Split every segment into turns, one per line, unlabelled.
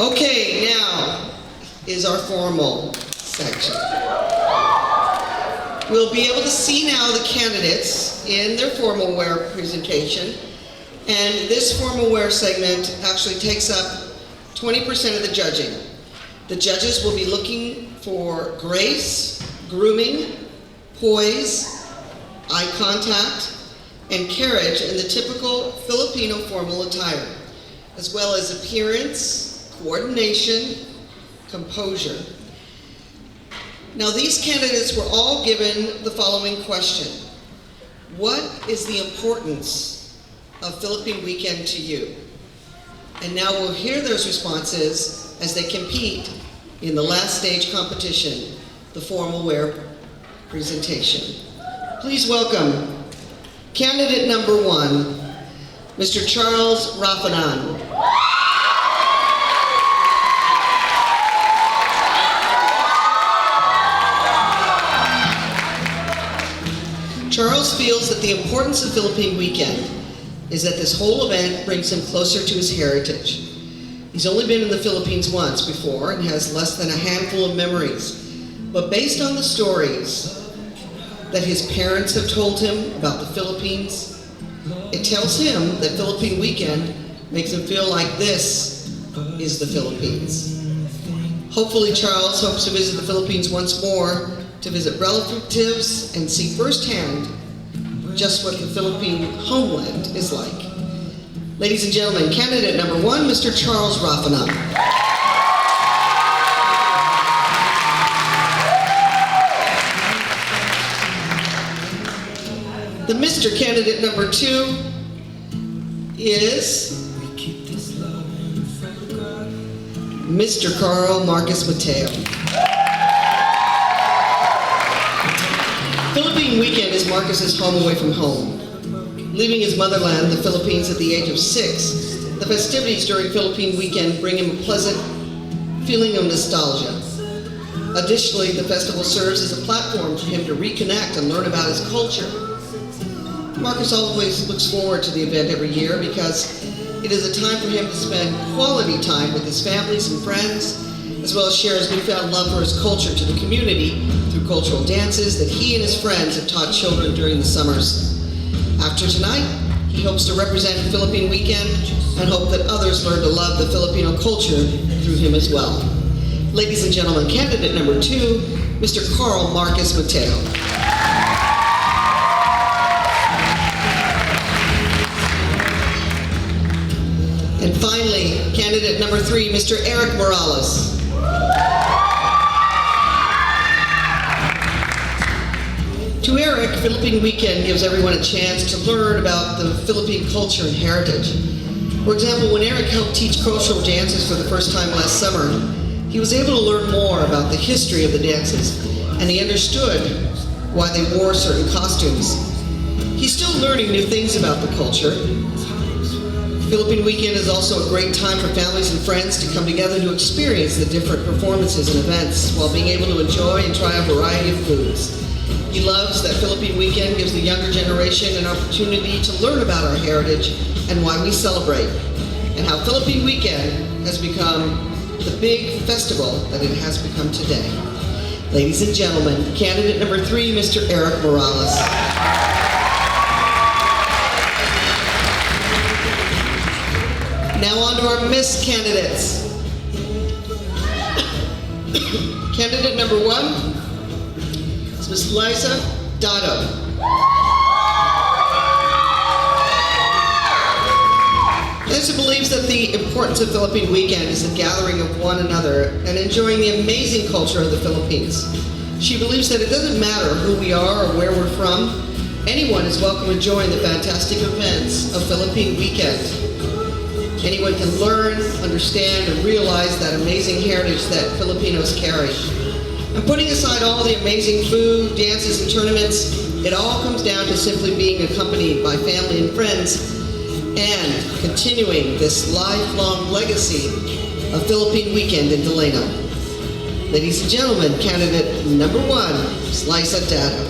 Okay, now is our formal section. We'll be able to see now the candidates in their formal wear presentation, and this formal wear segment actually takes up 20% of the judging. The judges will be looking for grace, grooming, poise, eye contact, and carriage in the typical Filipino formal attire, as well as appearance, coordination, composure. Now, these candidates were all given the following question: what is the importance of Philippine Weekend to you? And now we'll hear those responses as they compete in the last stage competition, the formal wear presentation. Please welcome candidate number 1, Mr. Charles Rafanan. Charles feels that the importance of Philippine Weekend is that this whole event brings him closer to his heritage. He's only been in the Philippines once before and has less than a handful of memories. But based on the stories that his parents have told him about the Philippines, it tells him that Philippine Weekend makes him feel like this is the Philippines. Hopefully, Charles hopes to visit the Philippines once more to visit relatives and see firsthand just what the Philippine homeland is like. Ladies and gentlemen, candidate number 1, Mr. Charles Rafanan. The Mr. Candidate number 2 is Mr. Carl Marcus Mateo. Philippine Weekend is Marcus's home away from home. Leaving his motherland, the Philippines, at the age of 6, the festivities during Philippine Weekend bring him a pleasant feeling of nostalgia. Additionally, the festival serves as a platform for him to reconnect and learn about his culture. Marcus always looks forward to the event every year because it is a time for him to spend quality time with his families and friends, as well as share his newfound love for his culture to the community through cultural dances that he and his friends have taught children during the summers. After tonight, he hopes to represent Philippine Weekend and hope that others learn to love the Filipino culture through him as well. Ladies and gentlemen, candidate number 2, Mr. Carl Marcus Mateo. And finally, candidate number 3, Mr. Eric Morales. To Eric, Philippine Weekend gives everyone a chance to learn about the Philippine culture and heritage. For example, when Eric helped teach cultural dances for the first time last summer, he was able to learn more about the history of the dances, and he understood why they wore certain costumes. He's still learning new things about the culture. Philippine Weekend is also a great time for families and friends to come together to experience the different performances and events while being able to enjoy and try a variety of foods. He loves that Philippine Weekend gives the younger generation an opportunity to learn about our heritage and why we celebrate, and how Philippine Weekend has become the big festival that it has become today. Ladies and gentlemen, candidate number 3, Mr. Eric Morales. Now on to our Miss candidates. Candidate number 1, Ms. Liza Dotto. Liza believes that the importance of Philippine Weekend is the gathering of one another and enjoying the amazing culture of the Philippines. She believes that it doesn't matter who we are or where we're from, anyone is welcome to join the fantastic events of Philippine Weekend. Anyone can learn, understand, and realize that amazing heritage that Filipinos carry. And putting aside all the amazing food, dances, and tournaments, it all comes down to simply being accompanied by family and friends and continuing this lifelong legacy of Philippine Weekend in Delano. Ladies and gentlemen, candidate number 1, Liza Dotto.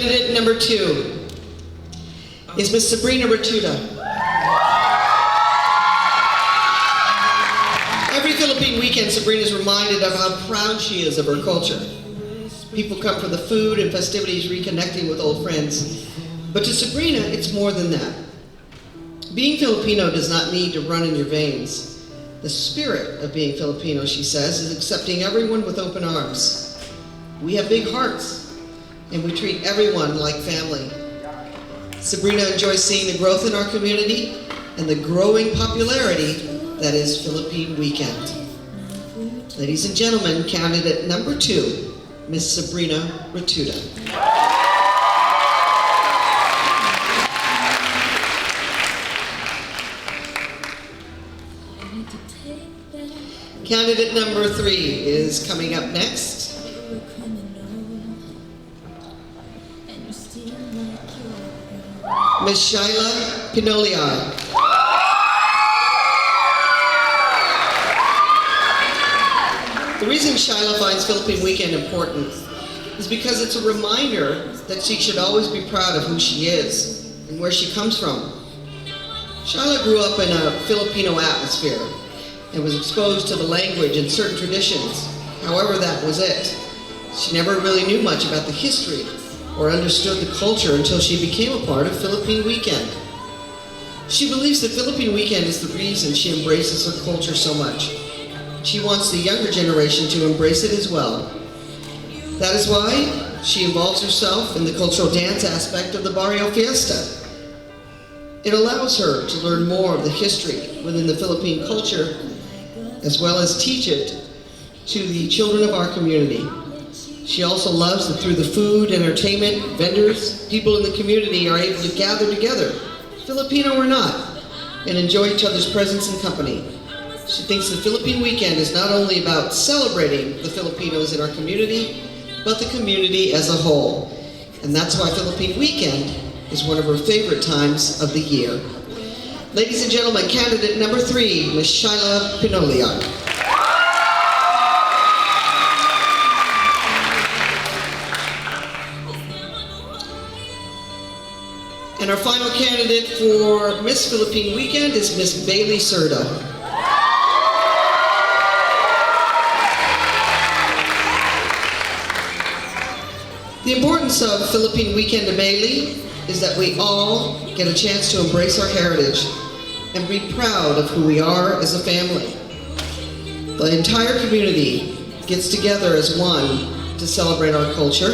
candidate number 2 is Miss Sabrina Ratuda. Every Philippine weekend, Sabrina is reminded of how proud she is of her culture. People come for the food and festivities, reconnecting with old friends. But to Sabrina, it's more than that. Being Filipino does not need to run in your veins. The spirit of being Filipino, she says, is accepting everyone with open arms. We have big hearts, and we treat everyone like family. Sabrina enjoys seeing the growth in our community and the growing popularity that is Philippine Weekend. Ladies and gentlemen, candidate number 2, Miss Sabrina Ratuda. Candidate number 3 is coming up next. Ms. Shaila Pinoliar. The reason Shaila finds Philippine Weekend important is because it's a reminder that she should always be proud of who she is and where she comes from. Shaila grew up in a Filipino atmosphere and was exposed to the language and certain traditions. However, that was it. She never really knew much about the history or understood the culture until she became a part of Philippine Weekend. She believes that Philippine Weekend is the reason she embraces her culture so much. She wants the younger generation to embrace it as well. That is why she involves herself in the cultural dance aspect of the Barrio Fiesta. It allows her to learn more of the history within the Philippine culture, as well as teach it to the children of our community. She also loves that through the food, entertainment, vendors, people in the community are able to gather together, Filipino or not, and enjoy each other's presence and company. She thinks the Philippine Weekend is not only about celebrating the Filipinos in our community, but the community as a whole. And that's why Philippine Weekend is one of her favorite times of the year. Ladies and gentlemen, candidate number 3, Ms. Shaila Pinoliar. And our final candidate for Miss Philippine Weekend is Miss Bailey Serda. The importance of Philippine Weekend to Bailey is that we all get a chance to embrace our heritage and be proud of who we are as a family. The entire community gets together as one to celebrate our culture.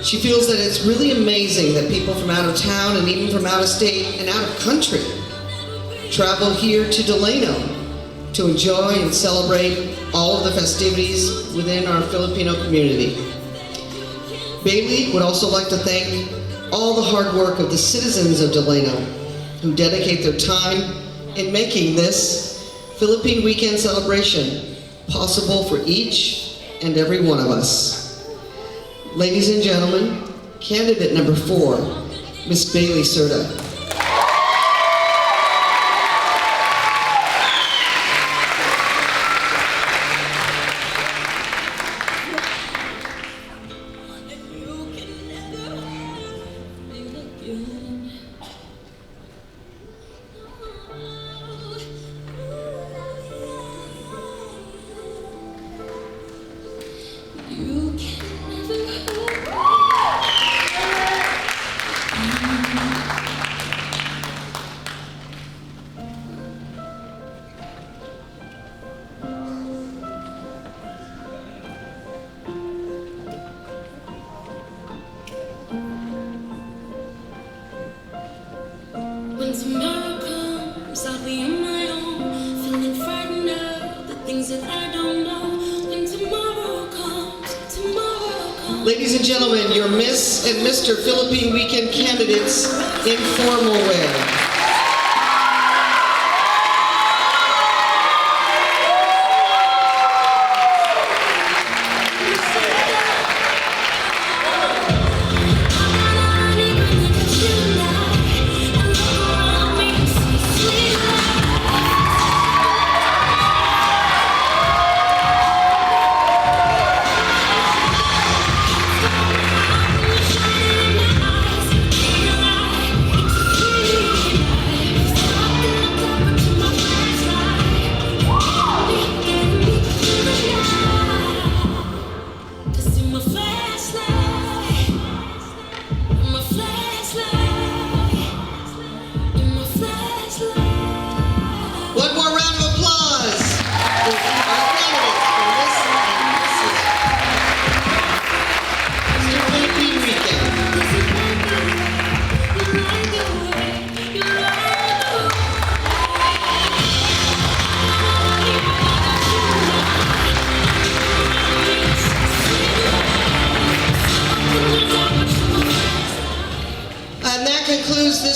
She feels that it's really amazing that people from out of town and even from out of state and out of country travel here to Delano to enjoy and celebrate all of the festivities within our Filipino community. Bailey would also like to thank all the hard work of the citizens of Delano who dedicate their time in making this Philippine Weekend celebration possible for each and every one of us. Ladies and gentlemen, candidate number 4, Miss Bailey Serda.
When tomorrow comes, I'll be on my own, feeling frightened of the things that I don't know. When tomorrow comes.
Ladies and gentlemen, your Miss and Mr. Philippine Weekend candidates in Formalwear.
Shining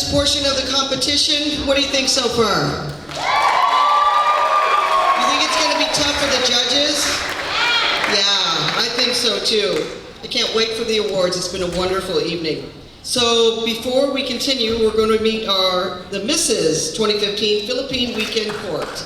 this portion of the competition. What do you think so far? You think it's going to be tough for the judges? Yeah, I think so too. I can't wait for the awards. It's been a wonderful evening. So before we continue, we're going to meet the Mrs. 2015 Philippine Weekend Court.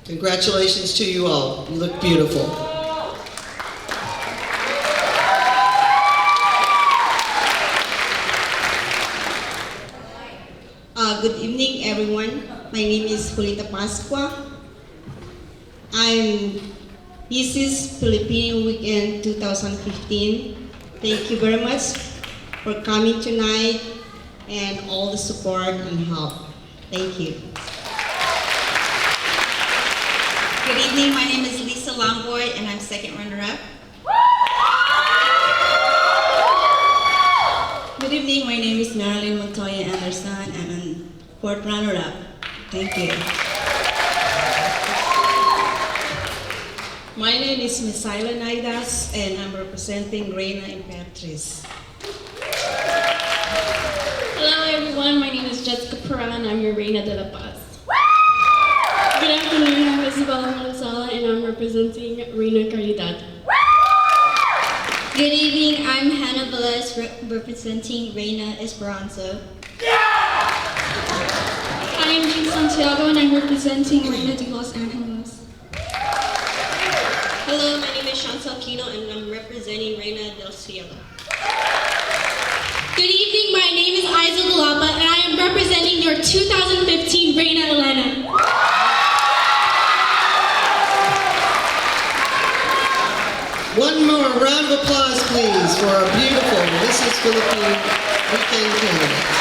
Congratulations to you all. You look beautiful.
Good evening, everyone. My name is Julita Pascua. I'm Mrs. Philippine Weekend 2015. Thank you very much for coming tonight and all the support and help. Thank you.
Good evening, my name is Lisa Longboy and I'm second runner-up.
Good evening, my name is Marilyn Montoya Anderson and I'm fourth runner-up. Thank you. My name is Miss Ayla Naidas and I'm representing Reyna Imperatriz.
Hello everyone, my name is Jessica Peran, I'm your Reina de la Paz. Good afternoon, I'm Isabella Manzala and I'm representing Reina Caridad.
Good evening, I'm Hannah Velez representing Reina Esperanza.
I am Jean Santiago and I'm representing Reina de Los Angeles.
Hello, my name is Chantal Quino and I'm representing Reina del Cielo.
Good evening, my name is Isa Galapa and I am representing your 2015 Reina Elena.
One more round of applause, please, for our beautiful Mrs. Philippine Weekend candidate.